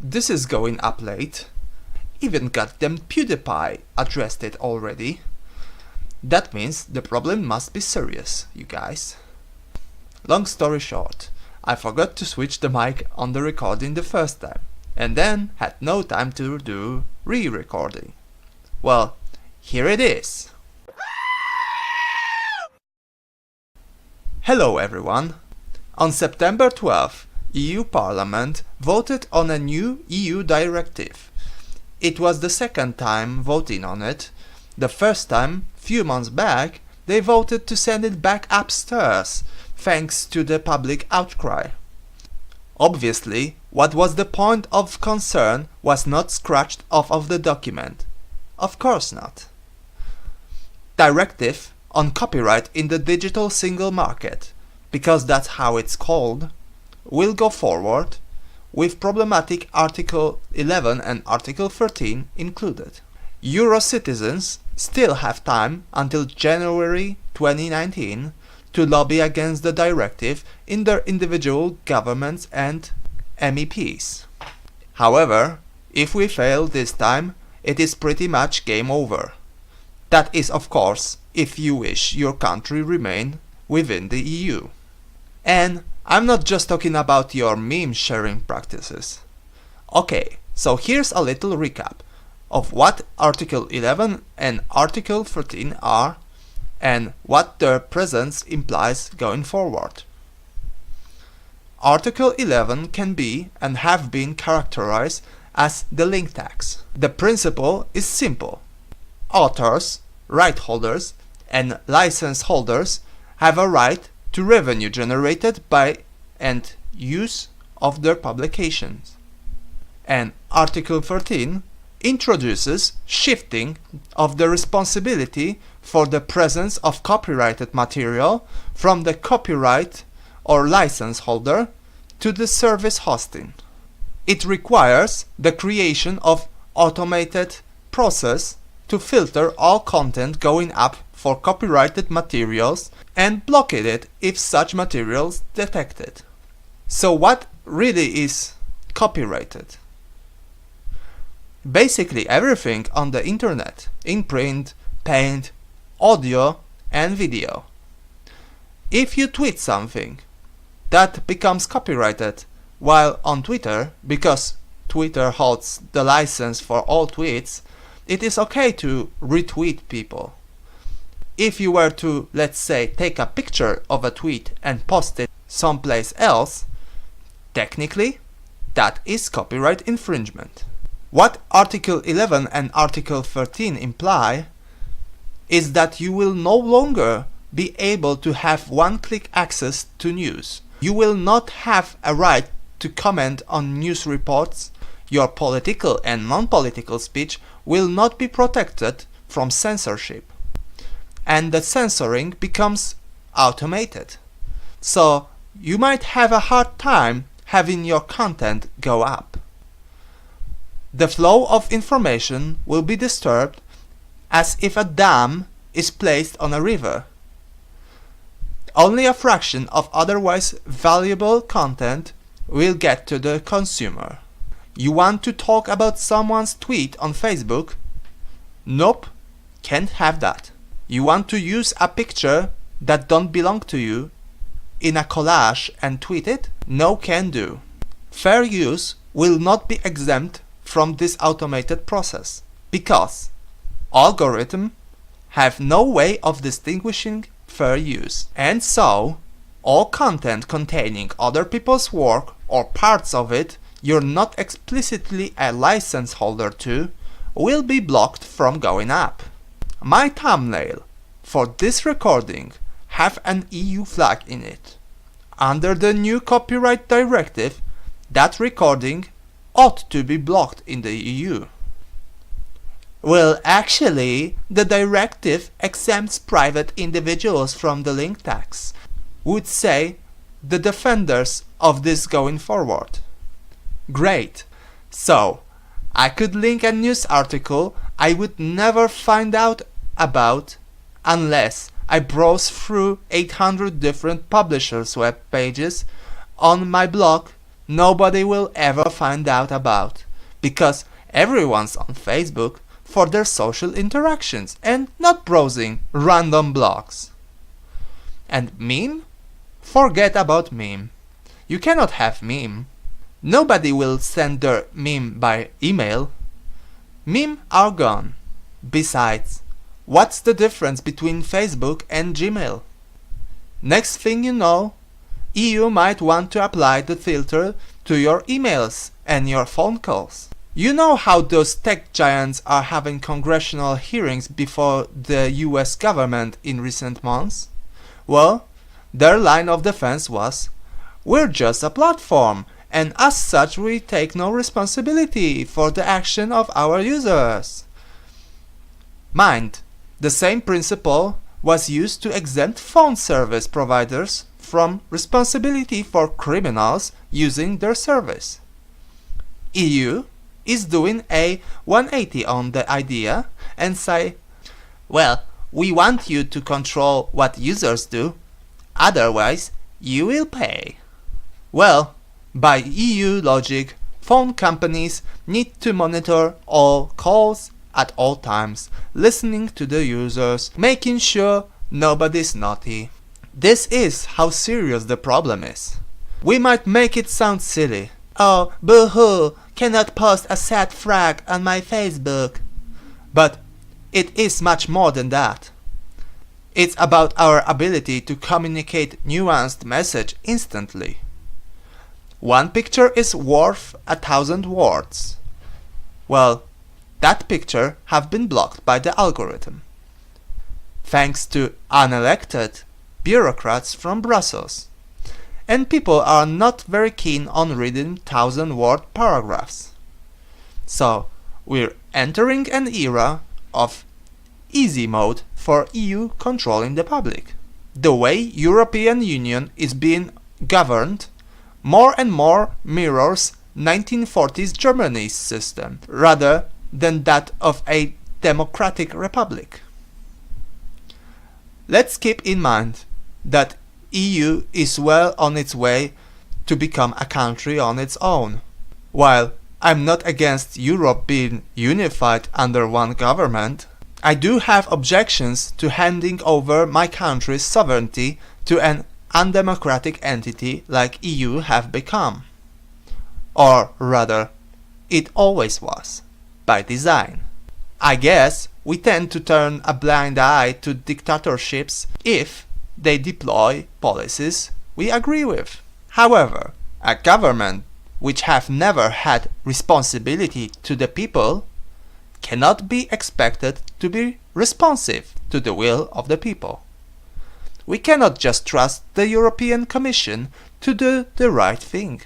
This is going up late. Even goddamn PewDiePie addressed it already. That means the problem must be serious, you guys. Long story short, I forgot to switch the mic on the recording the first time, and then had no time to do re-recording. Well, here it is. Hello everyone. On September 12th, EU Parliament voted on a new EU directive. It was the second time voting on it. The first time, few months back, they voted to send it back upstairs, thanks to the public outcry. Obviously, what was the point of concern was not scratched off of the document. Of course not. Directive on copyright in the digital single market, because that's how it's called, will go forward, with problematic Article 11 and Article 13 included. Euro citizens still have time until January 2019 to lobby against the directive in their individual governments and MEPs. However, if we fail this time, it is pretty much game over. That is, of course, if you wish your country remain within the EU. And I'm not just talking about your meme sharing practices. Okay, so here's a little recap of what Article 11 and Article 13 are and what their presence implies going forward. Article 11 can be and have been characterized as the link tax. The principle is simple. Authors, right holders, and license holders have a right to revenue generated by and use of their publications. And Article 13 introduces shifting of the responsibility for the presence of copyrighted material from the copyright or license holder to the service hosting. It requires the creation of automated process to filter all content going up for copyrighted materials and blockade it if such materials detected. So what really is copyrighted? Basically everything on the internet, in print, paint, audio and video. If you tweet something, that becomes copyrighted, while on Twitter, because Twitter holds the license for all tweets, it is okay to retweet people. If you were to, let's say, take a picture of a tweet and post it someplace else, technically, that is copyright infringement. What Article 11 and Article 13 imply is that you will no longer be able to have one-click access to news. You will not have a right to comment on news reports. Your political and non-political speech will not be protected from censorship. And the censoring becomes automated. So you might have a hard time having your content go up. The flow of information will be disturbed as if a dam is placed on a river. Only a fraction of otherwise valuable content will get to the consumer. You want to talk about someone's tweet on Facebook? Nope, can't have that. You want to use a picture that don't belong to you in a collage and tweet it? No can do. Fair use will not be exempt from this automated process because algorithms have no way of distinguishing fair use, and so all content containing other people's work or parts of it you're not explicitly a license holder to will be blocked from going up. My thumbnail for this recording have an EU flag in it. Under the new copyright directive, that recording ought to be blocked in the EU. Well, actually, the directive exempts private individuals from the link tax, would say the defenders of this going forward. Great. So, I could link a news article I would never find out about unless I browse through 800 different publishers' web pages on my blog nobody will ever find out about, because everyone's on Facebook for their social interactions and not browsing random blogs. And meme? Forget about meme. You cannot have meme. Nobody will send their meme by email. Meme are gone. Besides, what's the difference between Facebook and Gmail? Next thing you know, EU might want to apply the filter to your emails and your phone calls. You know how those tech giants are having congressional hearings before the US government in recent months? Well, their line of defense was, "We're just a platform, and as such we take no responsibility for the action of our users." Mind, the same principle was used to exempt phone service providers from responsibility for criminals using their service. EU is doing a 180 on the idea and say, well, we want you to control what users do, otherwise you will pay. Well, by EU logic, phone companies need to monitor all calls at all times, listening to the users, making sure nobody's naughty. This is how serious the problem is. We might make it sound silly. Oh, boo-hoo, cannot post a sad frag on my Facebook. But it is much more than that. It's about our ability to communicate nuanced message instantly. One picture is worth 1,000 words. Well, that picture have been blocked by the algorithm, thanks to unelected bureaucrats from Brussels. And people are not very keen on reading 1,000-word paragraphs. So, we're entering an era of easy mode for EU controlling the public. The way European Union is being governed more and more mirrors 1940s Germany's system, rather than that of a democratic republic. Let's keep in mind that EU is well on its way to become a country on its own. While I'm not against Europe being unified under one government, I do have objections to handing over my country's sovereignty to an undemocratic entity like EU have become. Or rather, it always was, by design. I guess we tend to turn a blind eye to dictatorships if they deploy policies we agree with. However, a government which have never had responsibility to the people cannot be expected to be responsive to the will of the people. We cannot just trust the European Commission to do the right thing.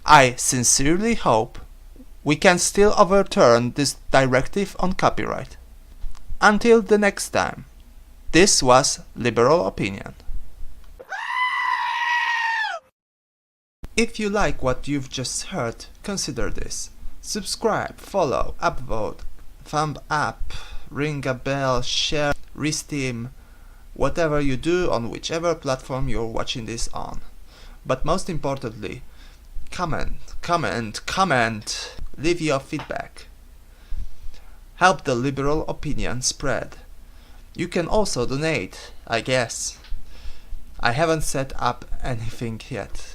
I sincerely hope we can still overturn this directive on copyright. Until the next time, this was Liberal Opinion. If you like what you've just heard, consider this. Subscribe, follow, upvote, thumb up, ring a bell, share, re-steam, whatever you do on whichever platform you're watching this on. But most importantly, comment, leave your feedback. Help the liberal opinion spread. You can also donate, I guess. I haven't set up anything yet.